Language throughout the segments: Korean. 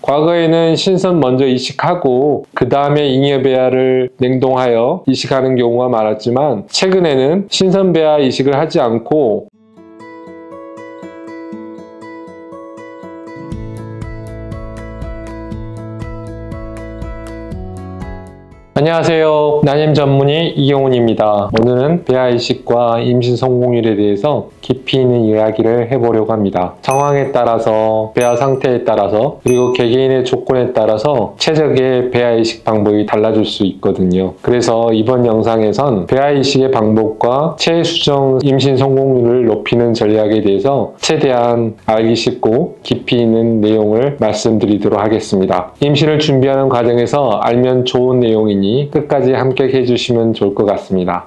과거에는 신선 먼저 이식하고 그 다음에 잉여배아를 냉동하여 이식하는 경우가 많았지만 최근에는 신선배아 이식을 하지 않고 안녕하세요. 난임 전문의 이경훈입니다. 오늘은 배아 이식과 임신 성공률에 대해서 깊이 있는 이야기를 해보려고 합니다. 상황에 따라서, 배아 상태에 따라서, 그리고 개개인의 조건에 따라서 최적의 배아 이식 방법이 달라질 수 있거든요. 그래서 이번 영상에선 배아 이식의 방법과 최수정 임신 성공률을 높이는 전략에 대해서 최대한 알기 쉽고 깊이 있는 내용을 말씀드리도록 하겠습니다. 임신을 준비하는 과정에서 알면 좋은 내용이니 끝까지 함께 해주시면 좋을 것 같습니다.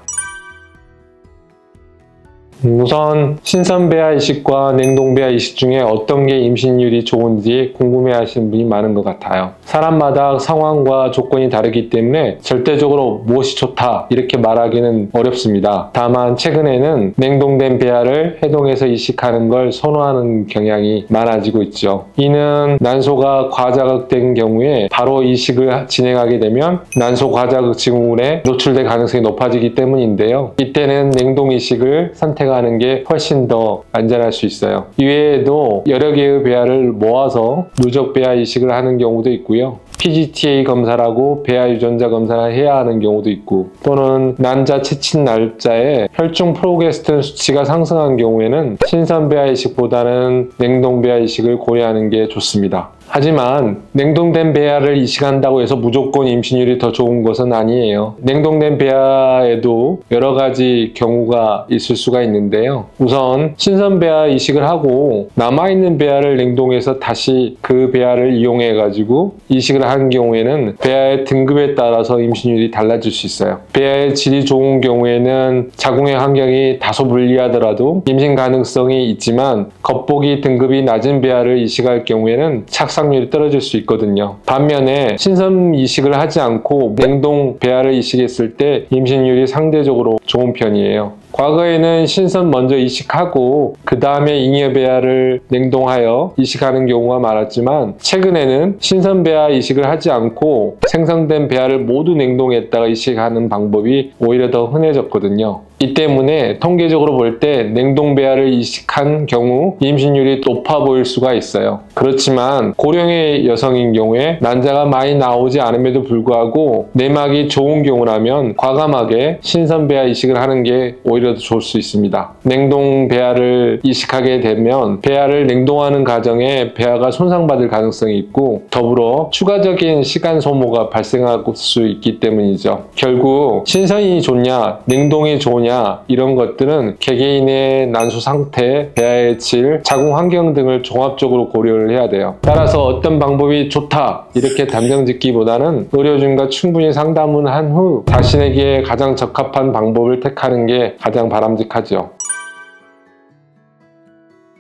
우선 신선배아 이식과 냉동배아 이식 중에 어떤 게 임신율이 좋은지 궁금해하시는 분이 많은 것 같아요. 사람마다 상황과 조건이 다르기 때문에 절대적으로 무엇이 좋다 이렇게 말하기는 어렵습니다. 다만 최근에는 냉동된 배아를 해동해서 이식하는 걸 선호하는 경향이 많아지고 있죠. 이는 난소가 과자극된 경우에 바로 이식을 진행하게 되면 난소 과자극 징후물에 노출될 가능성이 높아지기 때문인데요. 이때는 냉동 이식을 선택하는 게 훨씬 더 안전할 수 있어요. 이외에도 여러 개의 배아를 모아서 누적 배아 이식을 하는 경우도 있고요. PGTA 검사라고 배아 유전자 검사를 해야 하는 경우도 있고, 또는 난자 채친 날짜에 혈중 프로게스테론 수치가 상승한 경우에는 신선 배아 이식보다는 냉동 배아 이식을 고려하는 게 좋습니다. 하지만 냉동된 배아를 이식한다고 해서 무조건 임신율이 더 좋은 것은 아니에요. 냉동된 배아에도 여러 가지 경우가 있을 수가 있는데요. 우선 신선 배아 이식을 하고 남아있는 배아를 냉동해서 다시 그 배아를 이용해 가지고 이식을 한 경우에는 배아의 등급에 따라서 임신율이 달라질 수 있어요. 배아의 질이 좋은 경우에는 자궁의 환경이 다소 불리하더라도 임신 가능성이 있지만 겉보기 등급이 낮은 배아를 이식할 경우에는 착상률이 떨어질 수 있거든요. 반면에 신선 이식을 하지 않고 냉동 배아를 이식했을 때 임신율이 상대적으로 좋은 편이에요. 과거에는 신선 먼저 이식하고 그 다음에 잉여배아를 냉동하여 이식하는 경우가 많았지만 최근에는 신선 배아 이식을 하지 않고 생성된 배아를 모두 냉동했다가 이식하는 방법이 오히려 더 흔해졌거든요. 이 때문에 통계적으로 볼 때 냉동 배아를 이식한 경우 임신율이 높아 보일 수가 있어요. 그렇지만 고령의 여성인 경우에 난자가 많이 나오지 않음에도 불구하고 내막이 좋은 경우라면 과감하게 신선 배아 이식을 하는 게 오히려 더 좋을 수 있습니다. 냉동 배아를 이식하게 되면 배아를 냉동하는 과정에 배아가 손상받을 가능성이 있고, 더불어 추가적인 시간 소모가 발생할 수 있기 때문이죠. 결국 신선이 좋냐 냉동이 좋냐 이런 것들은 개개인의 난소 상태, 배아의 질, 자궁 환경 등을 종합적으로 고려를 해야 돼요. 따라서 어떤 방법이 좋다 이렇게 단정 짓기보다는 의료진과 충분히 상담을 한 후 자신에게 가장 적합한 방법을 택하는 게 가장 바람직하죠.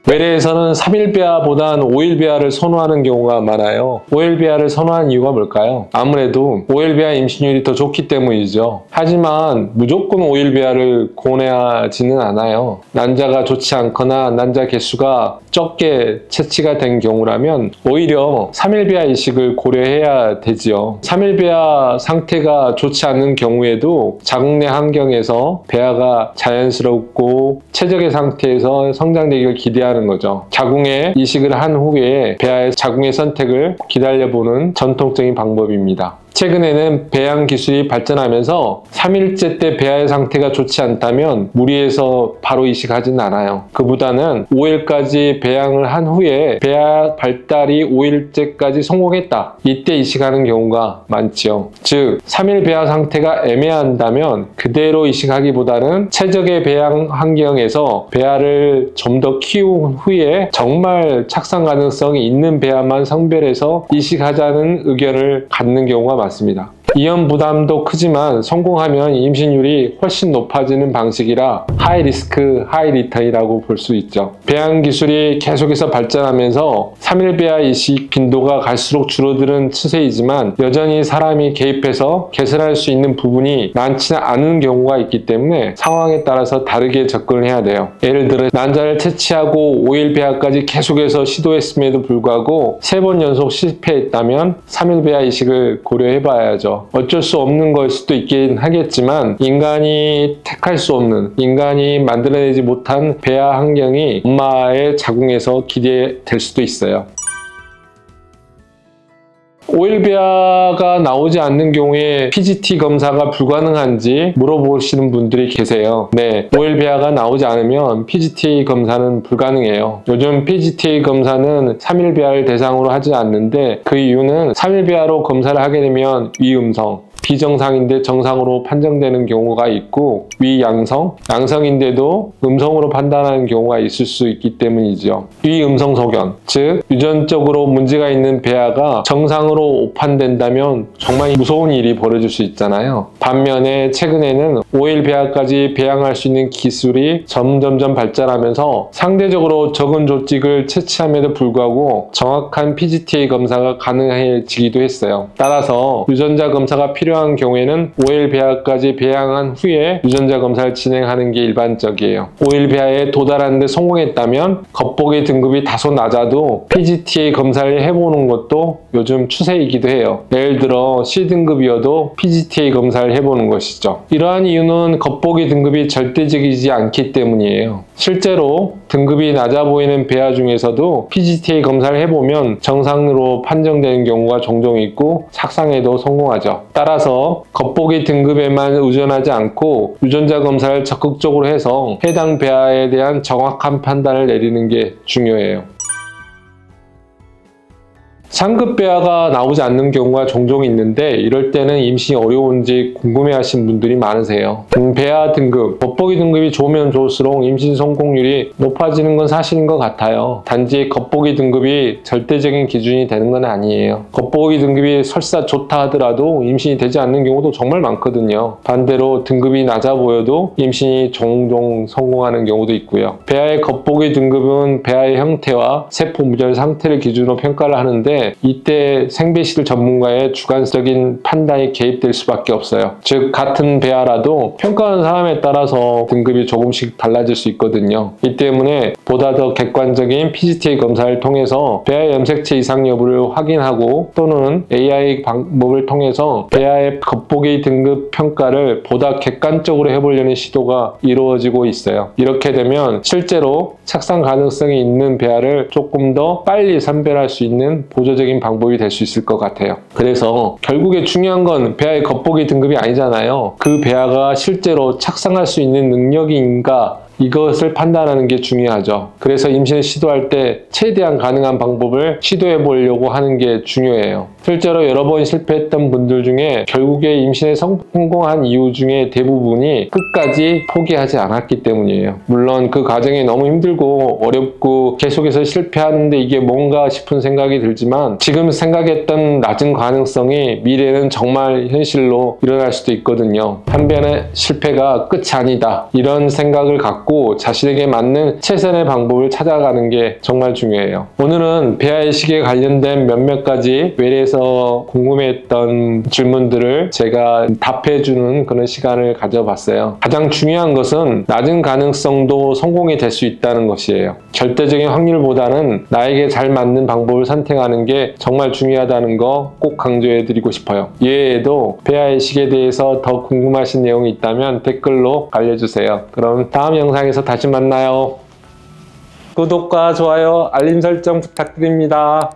외래에서는 3일 배아보단 5일 배아를 선호하는 경우가 많아요. 5일 배아를 선호하는 이유가 뭘까요? 아무래도 5일 배아 임신율이 더 좋기 때문이죠. 하지만 무조건 5일 배아를 권하지는 않아요. 난자가 좋지 않거나 난자 개수가 적게 채취가 된 경우라면 오히려 3일 배아 이식을 고려해야 되지요. 3일 배아 상태가 좋지 않은 경우에도 자궁 내 환경에서 배아가 자연스럽고 최적의 상태에서 성장되기를 기대하는 거죠. 자궁에 이식을 한 후에 배아의 자궁의 선택을 기다려보는 전통적인 방법입니다. 최근에는 배양 기술이 발전하면서 3일째 때 배아의 상태가 좋지 않다면 무리해서 바로 이식하지는 않아요. 그보다는 5일까지 배양을 한 후에 배아 발달이 5일째까지 성공했다. 이때 이식하는 경우가 많죠. 즉 3일 배아 상태가 애매한다면 그대로 이식하기보다는 최적의 배양 환경에서 배아를 좀 더 키운 후에 정말 착상 가능성이 있는 배아만 선별해서 이식하자는 의견을 갖는 경우가 많습니다. 이연 부담도 크지만 성공하면 임신율이 훨씬 높아지는 방식이라 하이 리스크, 하이 리턴이라고 볼 수 있죠. 배양 기술이 계속해서 발전하면서 3일 배아 이식 빈도가 갈수록 줄어드는 추세이지만 여전히 사람이 개입해서 개선할 수 있는 부분이 많지는 않은 경우가 있기 때문에 상황에 따라서 다르게 접근을 해야 돼요. 예를 들어 난자를 채취하고 5일 배아까지 계속해서 시도했음에도 불구하고 3번 연속 실패했다면 3일 배아 이식을 고려해 봐야죠. 어쩔 수 없는 걸 수도 있긴 하겠지만 인간이 택할 수 없는, 인간이 만들어내지 못한 배아 환경이 엄마의 자궁에서 기대될 수도 있어요. 5일 배아가 나오지 않는 경우에 PGT 검사가 불가능한지 물어보시는 분들이 계세요. 네, 5일 배아가 나오지 않으면 PGT 검사는 불가능해요. 요즘 PGT 검사는 3일 배아를 대상으로 하지 않는데 그 이유는 3일 배아로 검사를 하게 되면 위음성, 비정상인데 정상으로 판정되는 경우가 있고 위양성, 양성인데도 음성으로 판단하는 경우가 있을 수 있기 때문이죠. 위음성 소견, 즉 유전적으로 문제가 있는 배아가 정상으로 오판된다면 정말 무서운 일이 벌어질 수 있잖아요. 반면에 최근에는 5일 배아까지 배양할 수 있는 기술이 점점점 발전하면서 상대적으로 적은 조직을 채취함에도 불구하고 정확한 PGT 검사가 가능해지기도 했어요. 따라서 유전자 검사가 필요한 경우에는 5일 배아까지 배양한 후에 유전자 검사를 진행하는 게 일반적이에요. 5일 배아에 도달하는 데 성공했다면 겉보기 등급이 다소 낮아도 PGT 검사를 해보는 것도 요즘 추세이기도 해요. 예를 들어 C등급이어도 PGT 검사를 해보는 것이죠. 이러한 이유는 겉보기 등급이 절대적이지 않기 때문이에요. 실제로 등급이 낮아 보이는 배아 중에서도 PGT 검사를 해보면 정상으로 판정되는 경우가 종종 있고 착상에도 성공하죠. 따라서 겉보기 등급에만 의존하지 않고 유전자 검사를 적극적으로 해서 해당 배아에 대한 정확한 판단을 내리는 게 중요해요. 상급 배아가 나오지 않는 경우가 종종 있는데 이럴 때는 임신이 어려운지 궁금해하시는 분들이 많으세요. 배아 등급, 겉보기 등급이 좋으면 좋을수록 임신 성공률이 높아지는 건 사실인 것 같아요. 단지 겉보기 등급이 절대적인 기준이 되는 건 아니에요. 겉보기 등급이 설사 좋다 하더라도 임신이 되지 않는 경우도 정말 많거든요. 반대로 등급이 낮아 보여도 임신이 종종 성공하는 경우도 있고요. 배아의 겉보기 등급은 배아의 형태와 세포 무절 상태를 기준으로 평가를 하는데 이때 생배실 전문가의 주관적인 판단이 개입될 수밖에 없어요. 즉 같은 배아라도 평가하는 사람에 따라서 등급이 조금씩 달라질 수 있거든요. 이 때문에 보다 더 객관적인 PGT 검사를 통해서 배아 염색체 이상 여부를 확인하고 또는 AI 방법을 통해서 배아의 겉보기 등급 평가를 보다 객관적으로 해보려는 시도가 이루어지고 있어요. 이렇게 되면 실제로 착상 가능성이 있는 배아를 조금 더 빨리 선별할 수 있는 보조적인 방법이 될 수 있을 것 같아요. 그래서 결국에 중요한 건 배아의 겉보기 등급이 아니잖아요. 그 배아가 실제로 착상할 수 있는 능력인가 이것을 판단하는 게 중요하죠. 그래서 임신을 시도할 때 최대한 가능한 방법을 시도해 보려고 하는 게 중요해요. 실제로 여러 번 실패했던 분들 중에 결국에 임신에 성공한 이유 중에 대부분이 끝까지 포기하지 않았기 때문이에요. 물론 그 과정이 너무 힘들고 어렵고 계속해서 실패하는데 이게 뭔가 싶은 생각이 들지만 지금 생각했던 낮은 가능성이 미래는 정말 현실로 일어날 수도 있거든요. 한편의 실패가 끝이 아니다. 이런 생각을 갖고 자신에게 맞는 최선의 방법을 찾아가는 게 정말 중요해요. 오늘은 배아 이식에 관련된 몇몇 가지 외래에서 궁금해했던 질문들을 제가 답해주는 그런 시간을 가져봤어요. 가장 중요한 것은 낮은 가능성도 성공이 될 수 있다는 것이에요. 절대적인 확률보다는 나에게 잘 맞는 방법을 선택하는 게 정말 중요하다는 거 꼭 강조해드리고 싶어요. 이외에도 배아 이식에 대해서 더 궁금하신 내용이 있다면 댓글로 알려주세요. 그럼 다음 영상에서 다시 만나요. 구독과 좋아요, 알림 설정 부탁드립니다.